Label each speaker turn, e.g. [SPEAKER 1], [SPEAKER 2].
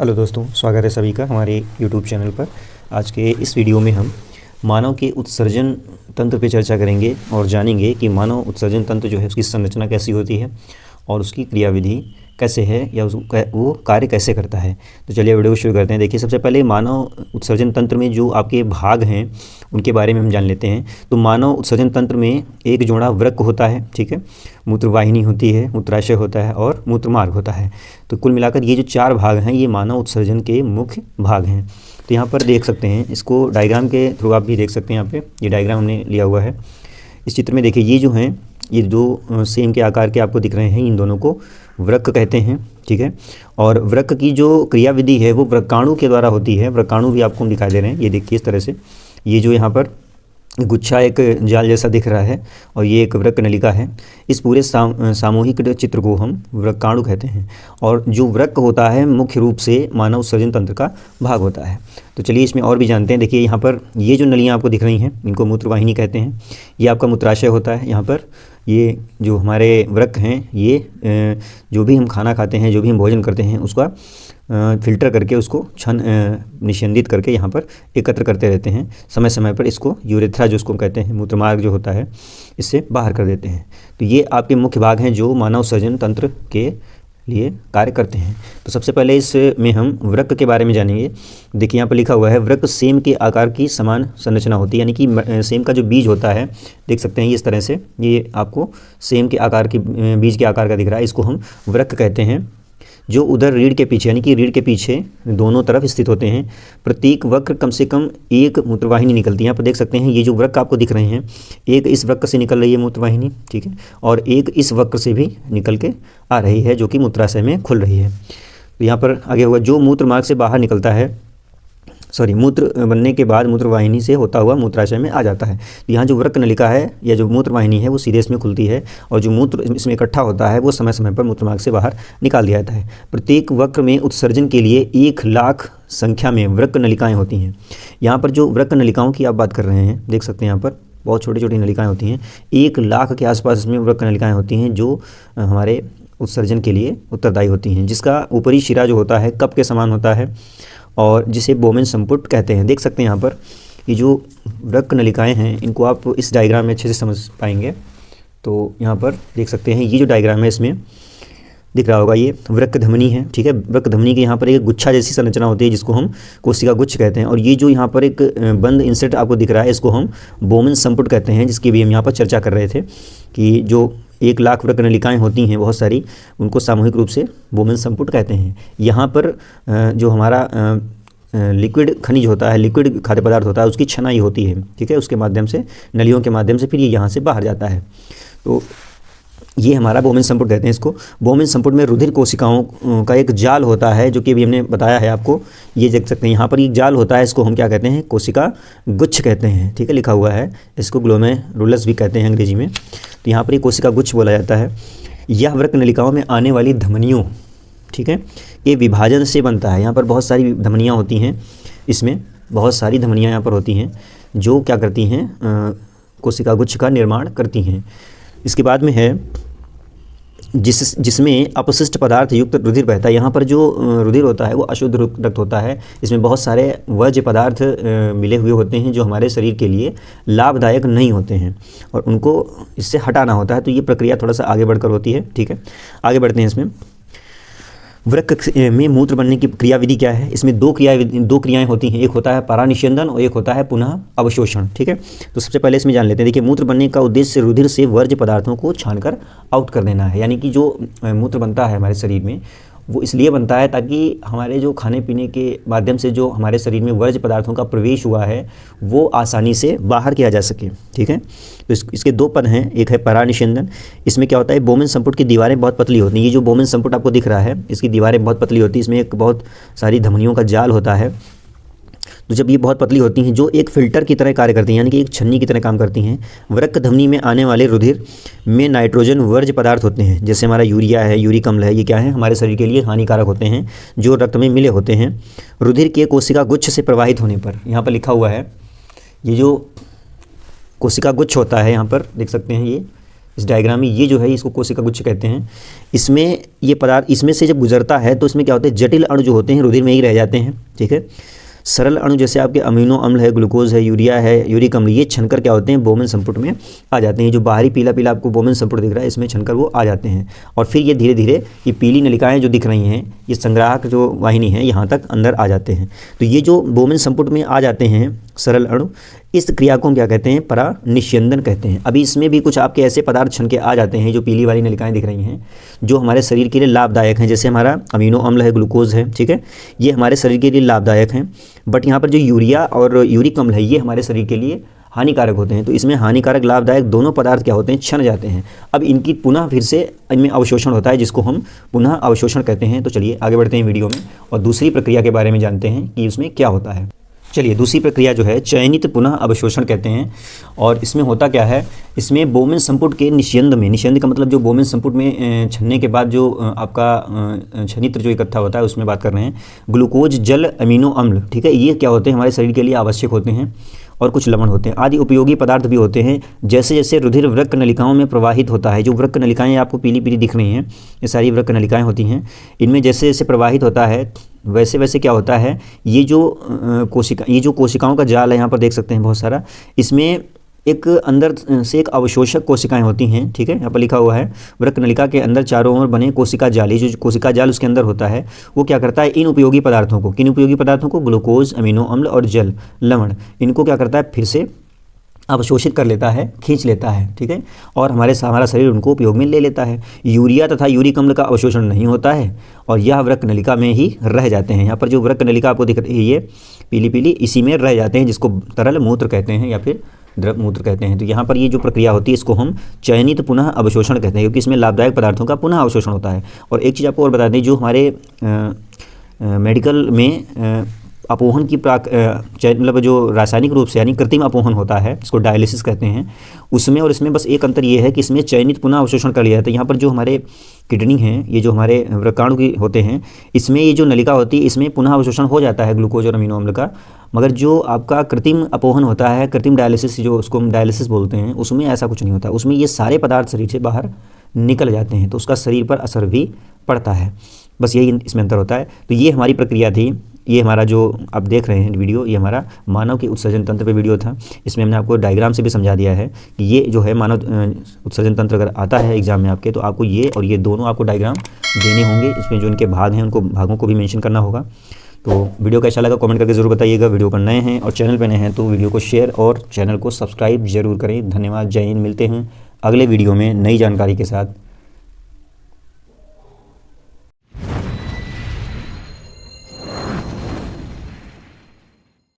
[SPEAKER 1] Hello दोस्तों, स्वागत है सभी का हमारे YouTube चैनल पर। आज के इस वीडियो में हम मानव के उत्सर्जन तंत्र पे चर्चा करेंगे और जानेंगे कि मानव उत्सर्जन तंत्र जो है उसकी संरचना कैसी होती है और उसकी क्रियाविधि कैसे है या वो कार्य कैसे करता है। तो चलिए वीडियो शुरू करते हैं। देखिए, सबसे पहले मानव उत्सर्जन तंत्र में जो आपके भाग हैं उनके बारे में हम जान लेते हैं। तो मानव उत्सर्जन तंत्र में एक जोड़ा वृक्क होता है, ठीक है, मूत्रवाहिनी होती है, मूत्राशय होता है और मूत्रमार्ग होता है। तो कुल मिलाकर ये जो 4 भाग हैं ये मानव उत्सर्जन के मुख्य भाग हैं। तो यहाँ पर देख सकते हैं, इसको डायग्राम के थ्रू आप भी देख सकते हैं। यहाँ पे ये डायग्राम हमने लिया हुआ है। इस चित्र में देखिए, ये जो हैं ये दो सेम के आकार के आपको दिख रहे हैं, इन दोनों को वृक्क कहते हैं, ठीक है। और वृक्क की जो क्रियाविधि है वो वृक्काणु के द्वारा होती है। वृक्काणु भी आपको हम दिखाई दे रहे हैं, ये देखिए इस तरह से। ये जो यहाँ पर गुच्छा एक जाल जैसा दिख रहा है और ये एक वृक्क नलिका है। इस पूरे सामूहिक चित्र को हम वृक्काणु कहते हैं। और जो वृक्क होता है मुख्य रूप से मानव उत्सर्जन तंत्र का भाग होता है। तो चलिए इसमें और भी जानते हैं। देखिए, यहाँ पर ये जो नलियाँ आपको दिख रही हैं इनको मूत्रवाहिनी कहते हैं। ये आपका मूत्राशय होता है। यहाँ पर ये जो हमारे वृक्क हैं ये जो भी हम खाना खाते हैं, जो भी हम भोजन करते हैं उसका फ़िल्टर करके उसको निस्यंदित करके यहाँ पर एकत्र करते रहते हैं। समय समय पर इसको यूरेथ्रा जो उसको कहते हैं, मूत्रमार्ग जो होता है, इससे बाहर कर देते हैं। तो ये आपके मुख्य भाग हैं जो मानव उत्सर्जन तंत्र के लिए कार्य करते हैं। तो सबसे पहले इसमें हम वृक्क के बारे में जानेंगे। देखिए, यहाँ पर लिखा हुआ है वृक्क सेम के आकार की समान संरचना होती है। यानी कि सेम का जो बीज होता है, देख सकते हैं ये इस तरह से, ये आपको सेम के आकार की बीज के आकार का दिख रहा है। इसको हम वृक्क कहते हैं, जो उधर रीढ़ के पीछे यानी कि रीढ़ के पीछे दोनों तरफ स्थित होते हैं। प्रत्येक वक्र कम से कम एक मूत्रवाहिनी निकलती है। यहाँ पर देख सकते हैं ये जो वृक्क आपको दिख रहे हैं, एक इस वक्र से निकल रही है मूत्रवाहिनी, ठीक है, और एक इस वक्र से भी निकल के आ रही है जो कि मूत्राशय में खुल रही है। तो यहाँ पर आगे हुआ जो मूत्रमार्ग से बाहर निकलता है, मूत्र बनने के बाद मूत्रवाहिनी से होता हुआ मूत्राशय में आ जाता है। तो यहाँ जो वृक्क नलिका है या जो मूत्रवाहिनी है वो सीधे इसमें खुलती है और जो मूत्र इसमें इकट्ठा होता है वो समय समय पर मूत्रमार्ग से बाहर निकाल दिया जाता है। प्रत्येक वक्र में उत्सर्जन के लिए 1,00,000 संख्या में वृक्क नलिकाएँ होती हैं। यहाँ पर जो वृक्क नलिकाओं की आप बात कर रहे हैं, देख सकते हैं यहाँ पर बहुत छोटी छोटी नलिकाएँ होती हैं। 1,00,000 के आसपास इसमें वृक्क नलिकाएँ होती हैं जो हमारे उत्सर्जन के लिए उत्तरदायी होती हैं, जिसका ऊपरी शिरा जो होता है कप के समान होता है और जिसे बोमेन संपुट कहते हैं। देख सकते हैं यहाँ पर ये जो वृक्क नलिकाएँ हैं इनको आप इस डायग्राम में अच्छे से समझ पाएंगे। तो यहाँ पर देख सकते हैं ये जो डायग्राम है इसमें दिख रहा होगा, ये वृक्क धमनी है, ठीक है। वृक्क धमनी के यहाँ पर एक गुच्छा जैसी संरचना होती है जिसको हम कोशिका गुच्छ कहते हैं। और ये जो यहाँ पर एक बंद इंसर्ट आपको दिख रहा है इसको हम बोमेन संपुट कहते हैं, जिसकी भी हम यहाँ पर चर्चा कर रहे थे कि जो 1,00,000 वृक्क नलिकाएँ होती हैं बहुत सारी, उनको सामूहिक रूप से बोमेन संपुट कहते हैं। यहाँ पर जो हमारा लिक्विड खनिज होता है, लिक्विड खाद्य पदार्थ होता है, उसकी छनाई होती है, ठीक है, उसके माध्यम से, नलियों के माध्यम से फिर ये यहाँ से बाहर जाता है। तो ये हमारा बोमेन संपुट कहते हैं इसको। बोमेन संपुट में रुधिर कोशिकाओं का एक जाल होता है जो कि अभी हमने बताया है आपको। ये देख सकते हैं यहाँ पर एक जाल होता है, इसको हम क्या कहते हैं, कोशिका गुच्छ कहते हैं, ठीक है, लिखा हुआ है। इसको ग्लोमेरुलस भी कहते हैं अंग्रेजी में। तो यहाँ पर ये कोशिका गुच्छ बोला जाता है। यह वृक्क नलिकाओं में आने वाली धमनियों, ठीक है, ये विभाजन से बनता है। यहाँ पर बहुत सारी धमनियाँ होती हैं, इसमें बहुत सारी धमनियाँ यहाँ पर होती हैं जो क्या करती हैं, कोशिका गुच्छ का निर्माण करती हैं। इसके बाद में है जिसमें अपशिष्ट पदार्थ युक्त रुधिर बहता है। यहाँ पर जो रुधिर होता है वो अशुद्ध रक्त होता है। इसमें बहुत सारे वर्ज्य पदार्थ मिले हुए होते हैं जो हमारे शरीर के लिए लाभदायक नहीं होते हैं और उनको इससे हटाना होता है। तो ये प्रक्रिया थोड़ा सा आगे बढ़कर होती है, ठीक है। आगे बढ़ते हैं। इसमें वृक्क में मूत्र बनने की क्रियाविधि क्या है, इसमें दो क्रियाएं होती हैं। एक होता है परानिस्यंदन और एक होता है पुनः अवशोषण, ठीक है। तो सबसे पहले इसमें जान लेते हैं। देखिए, मूत्र बनने का उद्देश्य रुधिर से वर्ज्य पदार्थों को छानकर आउट कर देना है। यानी कि जो मूत्र बनता है हमारे शरीर में वो इसलिए बनता है ताकि हमारे जो खाने पीने के माध्यम से जो हमारे शरीर में वर्ज्य पदार्थों का प्रवेश हुआ है वो आसानी से बाहर किया जा सके, ठीक है। तो इसके 2 पद हैं। एक है परानिस्यंदन। इसमें क्या होता है, बोमेन संपुट की दीवारें बहुत पतली होती हैं। ये जो बोमेन संपुट आपको दिख रहा है इसकी दीवारें बहुत पतली होती हैं। इसमें एक बहुत सारी धमनियों का जाल होता है। तो जब ये बहुत पतली होती हैं जो एक फ़िल्टर की तरह कार्य करती हैं, यानी कि एक छन्नी की तरह काम करती हैं। वृक्क धमनी में आने वाले रुधिर में नाइट्रोजन वर्ज्य पदार्थ होते हैं, जैसे हमारा यूरिया है, यूरिक अम्ल है, ये क्या है, हमारे शरीर के लिए हानिकारक होते हैं जो रक्त में मिले होते हैं। रुधिर के कोशिका गुच्छ से प्रवाहित होने पर, यहाँ पर लिखा हुआ है, ये जो कोशिका गुच्छ होता है यहाँ पर देख सकते हैं, ये इस डायग्राम में ये जो है इसको कोशिका गुच्छ कहते हैं। इसमें ये पदार्थ इसमें से जब गुजरता है तो इसमें क्या होता है, जटिल अणु जो होते हैं रुधिर में ही रह जाते हैं, ठीक है। सरल अणु जैसे आपके अमीनो अम्ल है, ग्लूकोज है, यूरिया है, यूरिक अम्ल, ये छनकर क्या होते हैं, बोमेन संपुट में आ जाते हैं। जो बाहरी पीला पीला आपको बोमेन संपुट दिख रहा है, इसमें छनकर वो आ जाते हैं और फिर ये धीरे धीरे ये पीली नलिकाएं जो दिख रही हैं, ये संग्राहक जो वाहिनी है, यहाँ तक अंदर आ जाते हैं। तो ये जो बोमेन संपुट में आ जाते हैं सरल अणु, इस क्रिया को हम क्या कहते हैं, परानिस्यंदन कहते हैं। अभी इसमें भी कुछ आपके ऐसे पदार्थ छन के आ जाते हैं जो पीली वाली नलिकाएं दिख रही हैं, जो हमारे शरीर के लिए लाभदायक हैं। जैसे हमारा अमीनो अम्ल है, ग्लूकोज है, ठीक है, ये हमारे शरीर के लिए लाभदायक हैं। बट यहाँ पर जो यूरिया और यूरिक अम्ल है, ये हमारे शरीर के लिए हानिकारक होते हैं। तो इसमें हानिकारक लाभदायक दोनों पदार्थ क्या होते हैं, छन जाते हैं। अब इनकी पुनः फिर से इनमें अवशोषण होता है, जिसको हम पुनः अवशोषण कहते हैं। तो चलिए आगे बढ़ते हैं वीडियो में और दूसरी प्रक्रिया के बारे में जानते हैं कि उसमें क्या होता है। चलिए दूसरी प्रक्रिया जो है चयनित पुनः अवशोषण कहते हैं। और इसमें होता क्या है, इसमें बोमेन संपुट के निस्यंद में, निस्यंद का मतलब जो बोमेन संपुट में छनने के बाद जो आपका छनित्र जो इकट्ठा होता है, उसमें बात कर रहे हैं। ग्लूकोज, जल, अमीनो अम्ल, ठीक है, ये क्या होते हैं, हमारे शरीर के लिए आवश्यक होते हैं। और कुछ लवण होते हैं, आदि उपयोगी पदार्थ भी होते हैं। जैसे जैसे रुधिर वृक्क नलिकाओं में प्रवाहित होता है, जो वृक्क नलिकाएं आपको पीली पीली दिख रही हैं, ये सारी वृक्क नलिकाएं होती हैं। इनमें जैसे जैसे प्रवाहित होता है वैसे वैसे क्या होता है, ये जो कोशिकाओं का जाल है, यहाँ पर देख सकते हैं बहुत सारा, इसमें एक अंदर से एक अवशोषक कोशिकाएं होती हैं, ठीक है। यहाँ पर लिखा हुआ है वृक्क नलिका के अंदर चारों ओर बने कोशिका जाल, ये जो कोशिका जाल उसके अंदर होता है, वो क्या करता है, इन उपयोगी पदार्थों को, किन उपयोगी पदार्थों को, ग्लूकोज, अमीनो अम्ल और जल, लवण, इनको क्या करता है, फिर से अवशोषित कर लेता है, खींच लेता है, ठीक है। और हमारा शरीर उनको उपयोग में ले लेता है। यूरिया तथा यूरिक अम्ल का अवशोषण नहीं होता है और यह वृक्क नलिका में ही रह जाते हैं। यहाँ पर जो वृक्क नलिका आपको दिख रही है, ये पीली पीली, इसी में रह जाते हैं, जिसको तरल मूत्र कहते हैं या फिर द्रव मूत्र कहते हैं। तो यहाँ पर ये जो प्रक्रिया होती है, इसको हम चयनित पुनः अवशोषण कहते हैं, क्योंकि इसमें लाभदायक पदार्थों का पुनः अवशोषण होता है। और एक चीज़ आपको और बता दें, जो हमारे मेडिकल में अपोहन की मतलब जो रासायनिक रूप से यानी कृत्रिम अपोहन होता है, इसको डायलिसिस कहते हैं, उसमें और इसमें बस एक अंतर ये है कि इसमें चयनित पुनः अवशोषण कर लिया जाता है। यहाँ पर जो हमारे किडनी हैं, ये जो हमारे वृक्काणु की होते हैं, इसमें ये जो नलिका होती है, इसमें पुनः अवशोषण हो जाता है ग्लूकोज और अमीनो अम्ल का। मगर जो आपका कृत्रिम अपोहन होता है, कृत्रिम डायलिसिस, जो उसको हम डायलिसिस बोलते हैं, उसमें ऐसा कुछ नहीं होता। उसमें ये सारे पदार्थ शरीर से बाहर निकल जाते हैं, तो उसका शरीर पर असर भी पड़ता है। बस यही इसमें अंतर होता है। तो ये हमारी प्रक्रिया थी। ये हमारा जो आप देख रहे हैं वीडियो, ये हमारा मानव के उत्सर्जन तंत्र पे वीडियो था। इसमें हमने आपको डायग्राम से भी समझा दिया है कि ये जो है मानव उत्सर्जन तंत्र अगर आता है एग्जाम में आपके, तो आपको ये और ये दोनों आपको डायग्राम देने होंगे। इसमें जो इनके भाग हैं, उनको भागों को भी मेंशन करना होगा। तो वीडियो कैसा लगा कमेंट करके ज़रूर बताइएगा। वीडियो पर नए हैं और चैनल पर नए हैं तो वीडियो को शेयर और चैनल को सब्सक्राइब जरूर करें। धन्यवाद, जय हिंद। मिलते हैं अगले वीडियो में नई जानकारी के साथ।